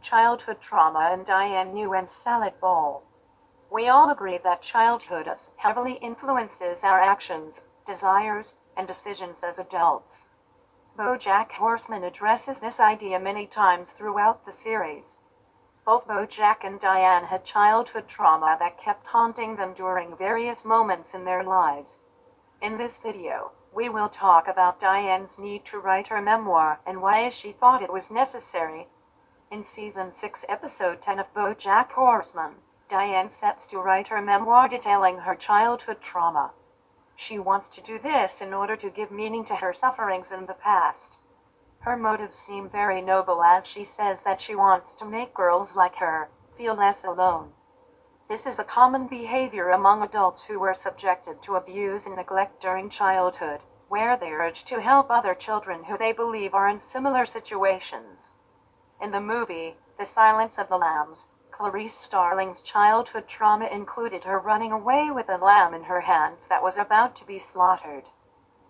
Childhood Trauma and Diane Nguyen's Salad Bowl. We all agree that childhood heavily influences our actions, desires, and decisions as adults. BoJack Horseman addresses this idea many times throughout the series. Both BoJack and Diane had childhood trauma that kept haunting them during various moments in their lives. In this video, we will talk about Diane's need to write her memoir and why she thought it was necessary. In Season 6, Episode 10 of BoJack Horseman, Diane sets to write her memoir detailing her childhood trauma. She wants to do this in order to give meaning to her sufferings in the past. Her motives seem very noble, as she says that she wants to make girls like her feel less alone. This is a common behavior among adults who were subjected to abuse and neglect during childhood, where they urge to help other children who they believe are in similar situations. In the movie, The Silence of the Lambs, Clarice Starling's childhood trauma included her running away with a lamb in her hands that was about to be slaughtered.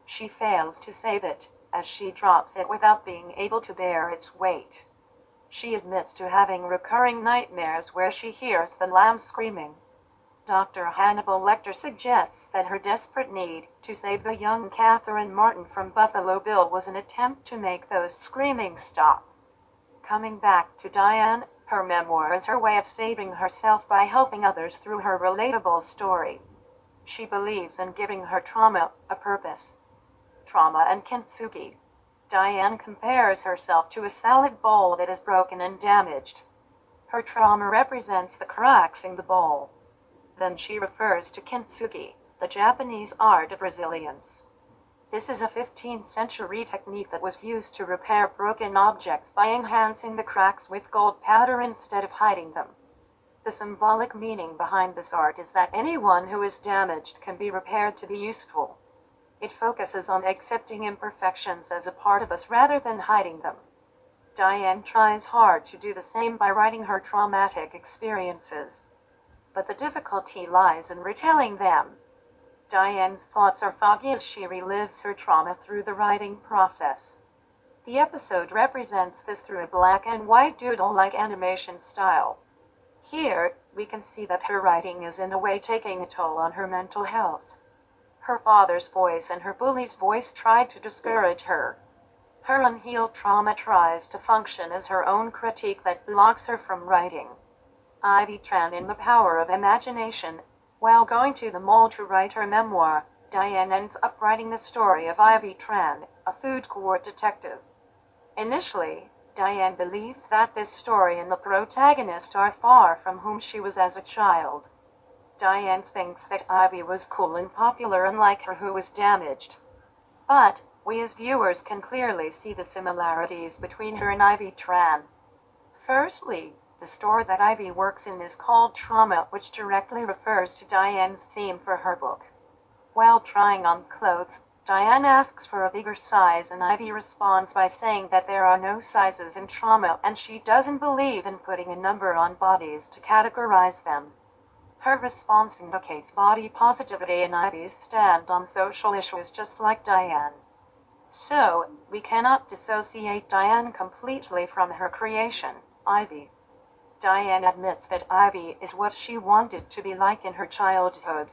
She fails to save it, as she drops it without being able to bear its weight. She admits to having recurring nightmares where she hears the lamb screaming. Dr. Hannibal Lecter suggests that her desperate need to save the young Catherine Martin from Buffalo Bill was an attempt to make those screaming stop. Coming back to Diane, her memoir is her way of saving herself by helping others through her relatable story. She believes in giving her trauma a purpose. Trauma and kintsugi. Diane compares herself to a salad bowl that is broken and damaged. Her trauma represents the cracks in the bowl. Then she refers to kintsugi, the Japanese art of resilience. This is a 15th century technique that was used to repair broken objects by enhancing the cracks with gold powder instead of hiding them. The symbolic meaning behind this art is that anyone who is damaged can be repaired to be useful. It focuses on accepting imperfections as a part of us rather than hiding them. Diane tries hard to do the same by writing her traumatic experiences. But the difficulty lies in retelling them. Diane's thoughts are foggy as she relives her trauma through the writing process. The episode represents this through a black and white doodle-like animation style. Here, we can see that her writing is in a way taking a toll on her mental health. Her father's voice and her bully's voice tried to discourage her. Her unhealed trauma tries to function as her own critique that blocks her from writing. Ivy Tran in The Power of Imagination. While going to the mall to write her memoir, Diane ends up writing the story of Ivy Tran, a food court detective. Initially, Diane believes that this story and the protagonist are far from whom she was as a child. Diane thinks that Ivy was cool and popular, unlike her who was damaged. But, we as viewers can clearly see the similarities between her and Ivy Tran. Firstly, the store that Ivy works in is called Trauma, which directly refers to Diane's theme for her book. While trying on clothes, Diane asks for a bigger size and Ivy responds by saying that there are no sizes in trauma and she doesn't believe in putting a number on bodies to categorize them. Her response indicates body positivity and Ivy's stand on social issues just like Diane. So, we cannot dissociate Diane completely from her creation, Ivy. Diane admits that Ivy is what she wanted to be like in her childhood.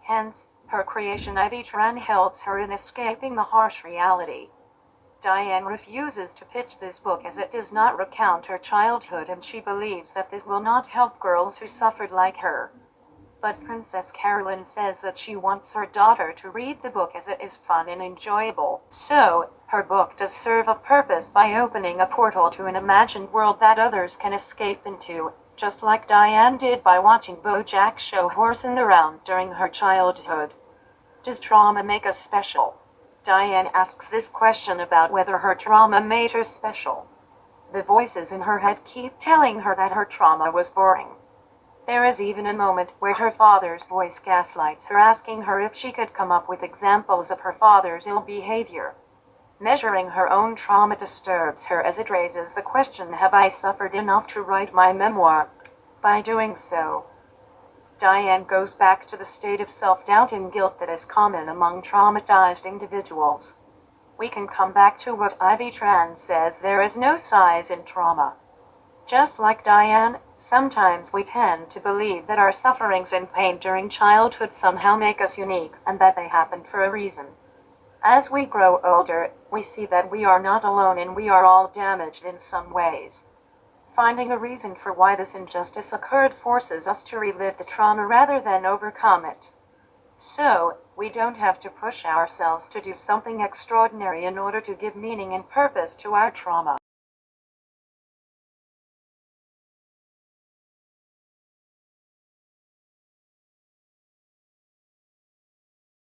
Hence, her creation Ivy Tran helps her in escaping the harsh reality. Diane refuses to pitch this book as it does not recount her childhood and she believes that this will not help girls who suffered like her. But Princess Carolyn says that she wants her daughter to read the book as it is fun and enjoyable. So, her book does serve a purpose by opening a portal to an imagined world that others can escape into, just like Diane did by watching BoJack show Horseman around during her childhood. Does trauma make us special? Diane asks this question about whether her trauma made her special. The voices in her head keep telling her that her trauma was boring. There is even a moment where her father's voice gaslights her, asking her if she could come up with examples of her father's ill behavior. Measuring her own trauma disturbs her as it raises the question, have I suffered enough to write my memoir? By doing so, Diane goes back to the state of self-doubt and guilt that is common among traumatized individuals. We can come back to what Ivy Tran says: there is no size in trauma. Just like Diane, sometimes we tend to believe that our sufferings and pain during childhood somehow make us unique and that they happened for a reason. As we grow older, we see that we are not alone and we are all damaged in some ways. Finding a reason for why this injustice occurred forces us to relive the trauma rather than overcome it. So, we don't have to push ourselves to do something extraordinary in order to give meaning and purpose to our trauma.